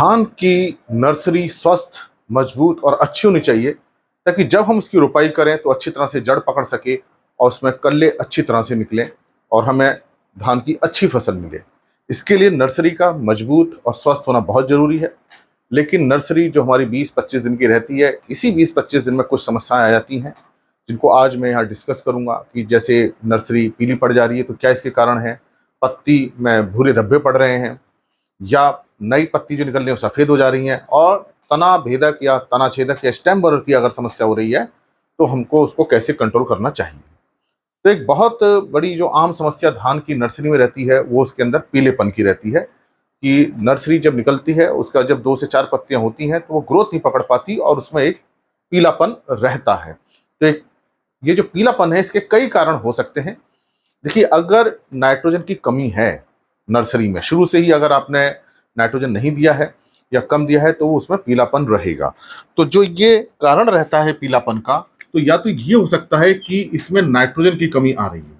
धान की नर्सरी स्वस्थ, मजबूत और अच्छी होनी चाहिए ताकि जब हम उसकी रोपाई करें तो अच्छी तरह से जड़ पकड़ सके और उसमें कल्ले अच्छी तरह से निकलें और हमें धान की अच्छी फसल मिले। इसके लिए नर्सरी का मजबूत और स्वस्थ होना बहुत ज़रूरी है। लेकिन नर्सरी जो हमारी 20-25 दिन की रहती है, इसी 20-25 दिन में कुछ समस्याएं आ जाती हैं जिनको आज मैं यहाँ डिस्कस करूँगा कि जैसे नर्सरी पीली पड़ जा रही है तो क्या इसके कारण है, पत्ती में भूरे धब्बे पड़ रहे हैं या नई पत्ती जो निकल रही है वो सफ़ेद हो जा रही हैं, और तना भेदक या तना छेदक या स्टेम बोरर की अगर समस्या हो रही है तो हमको उसको कैसे कंट्रोल करना चाहिए। तो एक बहुत बड़ी जो आम समस्या धान की नर्सरी में रहती है वो उसके अंदर पीलेपन की रहती है कि नर्सरी जब निकलती है उसका जब 2 से 4 पत्तियां होती हैं तो वो ग्रोथ नहीं पकड़ पाती और उसमें एक पीलापन रहता है। तो एक ये जो पीलापन है इसके कई कारण हो सकते हैं। देखिए, अगर नाइट्रोजन की कमी है नर्सरी में, शुरू से ही अगर आपने नाइट्रोजन नहीं दिया है या कम दिया है तो वो उसमें पीलापन रहेगा। तो जो ये कारण रहता है पीलापन का, तो या तो ये हो सकता है कि इसमें नाइट्रोजन की कमी आ रही है।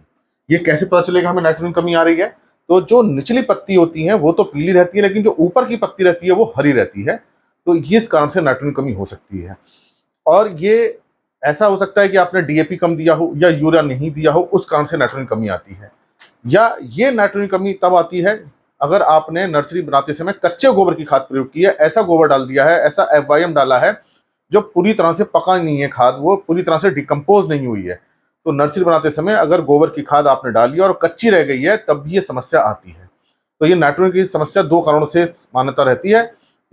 ये कैसे पता चलेगा हमें नाइट्रोजन कमी आ रही है? तो जो निचली पत्ती होती है वो तो पीली रहती है लेकिन जो ऊपर की पत्ती रहती है वो हरी रहती है। तो ये इस कारण से नाइट्रोजन कमी हो सकती है। और ये ऐसा हो सकता है कि आपने डीएपी कम दिया हो या यूरिया नहीं दिया हो, उस कारण से नाइट्रोजन कमी आती है। या ये नाइट्रोजन कमी तब आती है अगर आपने नर्सरी बनाते समय कच्चे गोबर की खाद प्रयोग की है, ऐसा गोबर डाल दिया है, ऐसा एफवाईएम डाला है जो पूरी तरह से पका नहीं है, खाद वो पूरी तरह से डिकम्पोज नहीं हुई है। तो नर्सरी बनाते समय अगर गोबर की खाद आपने डाली और कच्ची रह गई है तब भी ये समस्या आती है। तो ये नाइट्रोजन की समस्या 2 कारणों से मान्यता रहती है,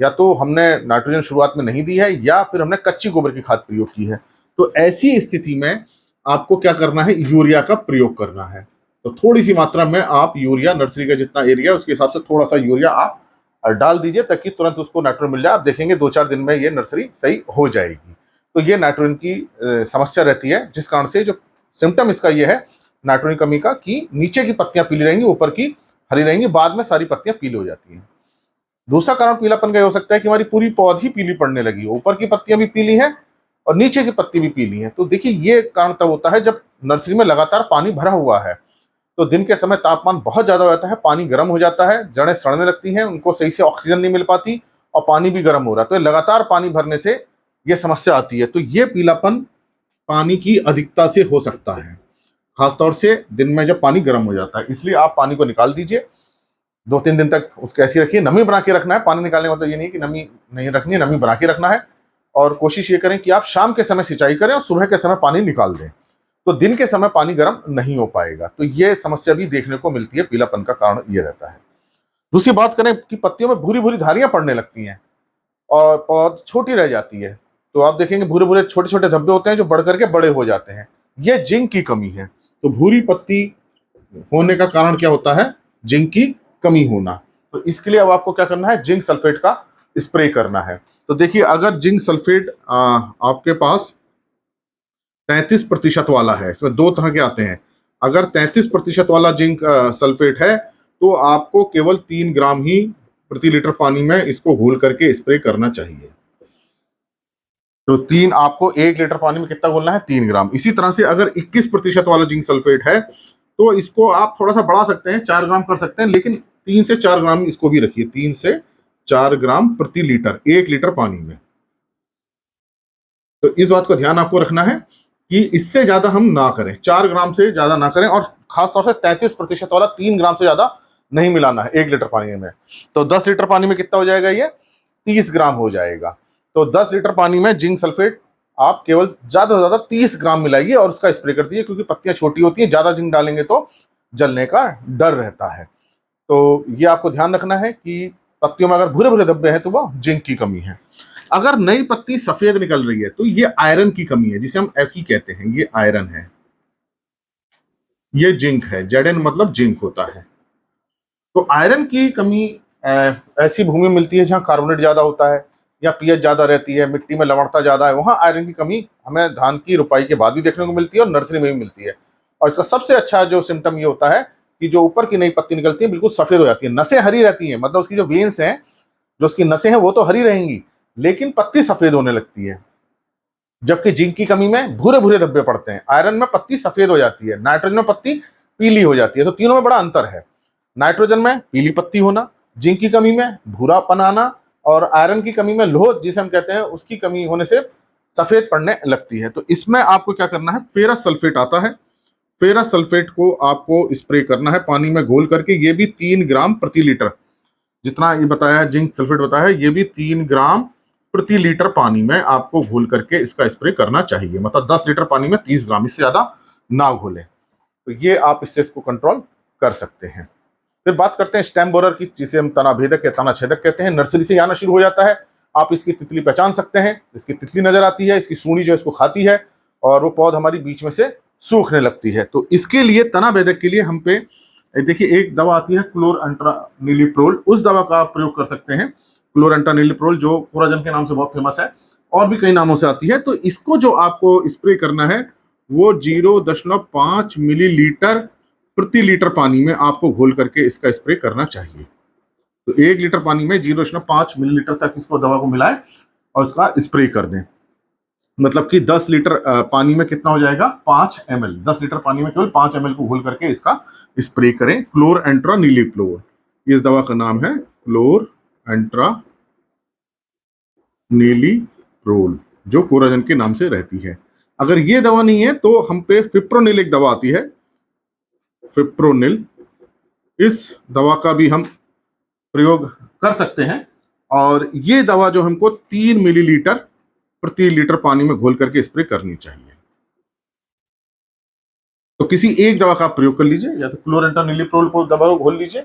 या तो हमने नाइट्रोजन शुरुआत में नहीं दी है या फिर हमने कच्ची गोबर की खाद प्रयोग की है। तो ऐसी स्थिति में आपको क्या करना है, यूरिया का प्रयोग करना है। तो थोड़ी सी मात्रा में आप यूरिया, नर्सरी का जितना एरिया उसके हिसाब से थोड़ा सा यूरिया आप डाल दीजिए ताकि तुरंत उसको नाइट्रोजन मिल जाए। आप देखेंगे 2-4 दिन में ये नर्सरी सही हो जाएगी। तो ये नाइट्रोजन की समस्या रहती है, जिस कारण से जो सिम्टम इसका ये है नाइट्रोजन कमी का कि नीचे की पत्तियां पीली रहेंगी, ऊपर की हरी रहेंगी, बाद में सारी पत्तियां पीली हो जाती हैं। दूसरा कारण पीलापन का हो सकता है कि हमारी पूरी पौधी पीली पड़ने लगी हो, ऊपर की पत्तियां भी पीली हैं और नीचे की पत्ती भी पीली है। तो देखिए, ये कारण तब होता है जब नर्सरी में लगातार पानी भरा हुआ है। तो दिन के समय तापमान बहुत ज्यादा हो जाता है, पानी गर्म हो जाता है, जड़ें सड़ने लगती हैं, उनको सही से ऑक्सीजन नहीं मिल पाती और पानी भी गर्म हो रहा है। तो लगातार पानी भरने से ये समस्या आती है। तो ये पीलापन पानी की अधिकता से हो सकता है, खासतौर से दिन में जब पानी गर्म हो जाता है। इसलिए आप पानी को निकाल दीजिए, 2-3 दिन तक उसको ऐसी रखिए। नमी बना के रखना है, पानी निकालने का मतलब ये नहीं कि नमी नहीं रखनी है, नमी बना के रखना है। और कोशिश ये करें कि आप शाम के समय सिंचाई करें और सुबह के समय पानी निकाल दें, तो दिन के समय पानी गर्म नहीं हो पाएगा। तो ये समस्या भी देखने को मिलती है, पीलापन का कारण ये रहता है। दूसरी बात करें कि पत्तियों में भूरी भूरी धारियां पड़ने लगती हैं और पौध छोटी रह जाती है। तो आप देखेंगे भूरे भूरे छोटे छोटे धब्बे होते हैं जो बढ़ करके बड़े हो जाते हैं। ये जिंक की कमी है। तो भूरी पत्ती होने का कारण क्या होता है? जिंक की कमी होना। तो इसके लिए अब आपको क्या करना है, जिंक सल्फेट का स्प्रे करना है। तो देखिए, अगर जिंक सल्फेट आपके पास 33% वाला है, इसमें 2 तरह के आते हैं। अगर 33% वाला जिंक सल्फेट है तो आपको केवल 3 ग्राम ही प्रति लीटर पानी में इसको घोल करके स्प्रे करना चाहिए। तो 3, आपको 1 लीटर पानी में कितना घोलना है? 3 ग्राम। इसी तरह से अगर 21% वाला जिंक सल्फेट है तो इसको आप थोड़ा सा बढ़ा सकते हैं, 4 ग्राम कर सकते हैं, लेकिन 3 से 4 ग्राम इसको भी रखिए, 3 से 4 ग्राम प्रति लीटर 1 लीटर पानी में। तो इस बात को ध्यान आपको रखना है कि इससे ज्यादा हम ना करें, 4 ग्राम से ज्यादा ना करें, और खासतौर से 33% वाला 3 ग्राम से ज्यादा नहीं मिलाना है 1 लीटर पानी में। तो 10 लीटर पानी में कितना हो जाएगा? ये 30 ग्राम हो जाएगा। तो 10 लीटर पानी में जिंक सल्फेट आप केवल ज्यादा से ज्यादा 30 ग्राम मिलाइए और उसका स्प्रे कर दीजिए, क्योंकि पत्तियां छोटी होती हैं, ज्यादा जिंक डालेंगे तो जलने का डर रहता है। तो ये आपको ध्यान रखना है कि पत्तियों में अगर भूरे भूरे धब्बे हैं तो वह जिंक की कमी है। अगर नई पत्ती सफेद निकल रही है तो ये आयरन की कमी है, जिसे हम Fe कहते हैं। ये आयरन है, ये जिंक है। Zn मतलब जिंक होता है। तो आयरन की कमी ऐसी भूमि मिलती है जहां कार्बोनेट ज्यादा होता है या पीएच ज्यादा रहती है, मिट्टी में लवणता ज्यादा है, वहां आयरन की कमी हमें धान की रुपाई के बाद भी देखने को मिलती है और नर्सरी में भी मिलती है। और इसका सबसे अच्छा जो सिम्टम ये होता है कि जो ऊपर की नई पत्ती निकलती है बिल्कुल सफेद हो जाती है, नसें हरी रहती हैं, मतलब उसकी जो वेन्स हैं, जो उसकी नसें हैं वो तो हरी रहेंगी लेकिन पत्ती सफेद होने लगती है। जबकि जिंक की कमी में भूरे भूरे धब्बे पड़ते हैं, आयरन में पत्ती सफेद हो जाती है, नाइट्रोजन में पत्ती पीली हो जाती है। तो तीनों में बड़ा अंतर है। नाइट्रोजन में पीली पत्ती होना, जिंक की कमी में भूरापन आना, और आयरन की कमी में लोह जिसे हम कहते हैं उसकी कमी होने से सफेद पड़ने लगती है। तो इसमें आपको क्या करना है, फेरस सल्फेट आता है, फेरस सल्फेट को आपको स्प्रे करना है पानी में घोल करके। ये भी 3 ग्राम प्रति लीटर, जितना ये बताया है जिंक सल्फेट बताया है, ये भी 3 ग्राम प्रति लीटर पानी में आपको घोल करके इसका स्प्रे करना चाहिए। मतलब 10 लीटर पानी में 30 ग्राम, इससे ज्यादा ना घोलें। तो ये आप इससे इसको कंट्रोल कर सकते हैं। फिर बात करते हैं स्टेम बोरर की, जिसे हम तना भेदक या तना छेदक कहते हैं। नर्सरी से आना शुरू हो जाता है। आप इसकी तितली पहचान सकते हैं, इसकी तितली नजर आती है, इसकी सूंडी जो है इसको खाती है और वो पौध हमारी बीच में से सूखने लगती है। तो इसके लिए तना भेदक के लिए हम पे देखिए एक दवा आती है क्लोरएंट्रानिलिप्रोल, उस दवा का प्रयोग कर सकते हैं। क्लोरएंट्रानिलिप्रोल जो कोराजन के नाम से बहुत फेमस है, और भी कई नामों से आती है। तो इसको जो आपको स्प्रे करना है वो 0.5 मिलीलीटर प्रति लीटर पानी में आपको घोल करके इसका स्प्रे करना चाहिए। तो 1 लीटर पानी में 0.5 मिलीलीटर तक इसको दवा को मिलाएं और इसका स्प्रे कर दें। मतलब कि 10 लीटर पानी में कितना हो जाएगा, 5 ml। 10 लीटर पानी में केवल 5 ml को घोल करके इसका स्प्रे करें। क्लोरएंट्रानिलिप्रोल, इस दवा का नाम है क्लोरएंट्रानिलिप्रोल, जो कोराजन के नाम से रहती है। अगर ये दवा नहीं है तो हम पे फिप्रोनिल एक दवा आती है, फिप्रोनिल, इस दवा का भी हम प्रयोग कर सकते हैं। और ये दवा जो हमको 3 मिलीलीटर प्रति लीटर पानी में घोल करके स्प्रे करनी चाहिए। तो किसी एक दवा का आप प्रयोग कर लीजिए, या तो क्लोरएंट्रानिलिप्रोल को दवा को घोल लीजिए,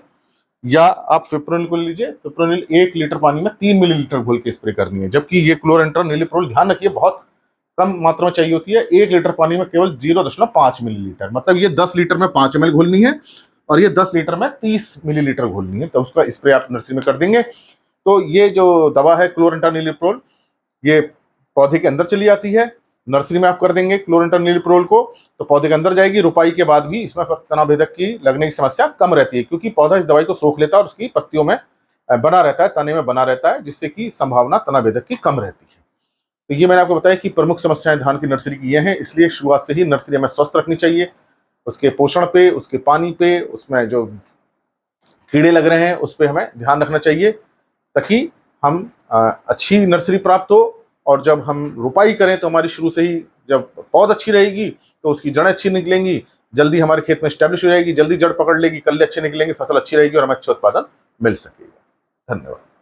या आप फिप्रोनिल को लीजिए। फिप्रोनिल 1 लीटर पानी में 3 मिलीलीटर घोल के स्प्रे करनी है, जबकि ये क्लोरएंट्रानिलिप्रोल ध्यान रखिए बहुत कम मात्रा में चाहिए होती है। 1 लीटर पानी में केवल 0.5 मिलीलीटर, मतलब ये 10 लीटर में 5 ml घोलनी है और ये 10 लीटर में 30 मिलीलीटर घोलनी है। तो उसका स्प्रे आप नर्सरी में कर देंगे। तो ये जो दवा है क्लोरएंट्रानिलिप्रोल, ये पौधे के अंदर चली जाती है। नर्सरी में आप कर देंगे क्लोरएंट्रानिलिप्रोल को तो पौधे के अंदर जाएगी। रुपाई के बाद भी इसमें तना भेदक की लगने की समस्या कम रहती है, क्योंकि पौधा इस दवाई को सोख लेता है और उसकी पत्तियों में बना रहता है, तने में बना रहता है, जिससे कि संभावना तना भेदक की कम रहती है। तो ये मैंने आपको बताया कि प्रमुख समस्याएं धान की नर्सरी की ये हैं। इसलिए शुरुआत से ही नर्सरी हमें स्वस्थ रखनी चाहिए, उसके पोषण पे, उसके पानी पे, उसमें जो कीड़े लग रहे हैं उस पर हमें ध्यान रखना चाहिए, ताकि हम अच्छी नर्सरी प्राप्त हो। और जब हम रुपाई करें तो हमारी शुरू से ही जब पौध अच्छी रहेगी तो उसकी जड़ें अच्छी निकलेंगी, जल्दी हमारे खेत में स्टैब्लिश हो जाएगी, जल्दी जड़ पकड़ लेगी, कल्ले अच्छे निकलेंगे, फसल अच्छी रहेगी और हमें अच्छा उत्पादन मिल सकेगा। धन्यवाद।